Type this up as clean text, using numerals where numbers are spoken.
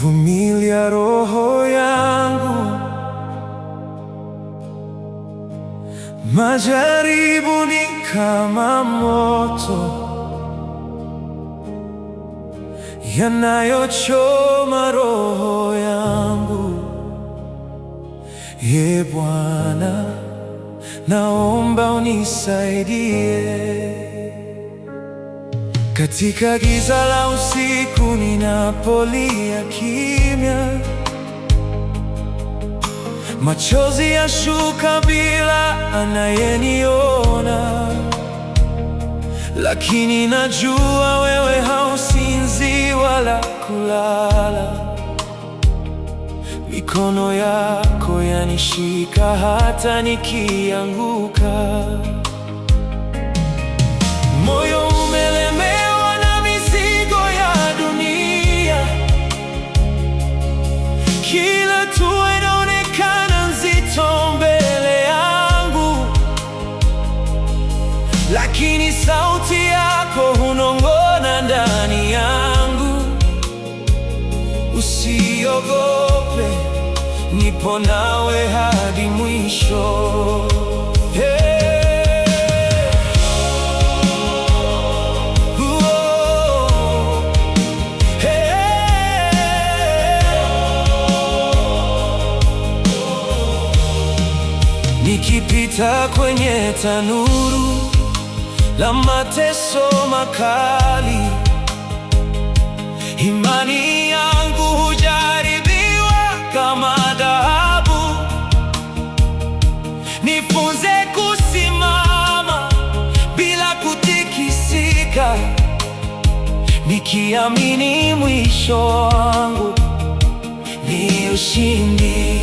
Vumilia roho yangu, majaribu ni kama moto yanayochoma roho yangu. Ee Bwana, naomba unisaidie. Katika giza la usiku ninapolia kimya, machozi yashuka bila anayeniona, lakini najua wewe hausinzii wala kulala. Mikono yako yanishika hata nikianguka. Moyo umelemewa na mizigo ya dunia, kila hatua inaonekana nzito mbele yangu, lakini sauti yako hunong'ona ndani yangu. Usiogope, nipo nawe hadi mwisho. Nikipita kwenye tanuru la mateso makali, imani yangu hujaribiwa kama dhahabu. Nifunze kusimama bila kutikisika, nikiamini mwisho wangu ni ushindi.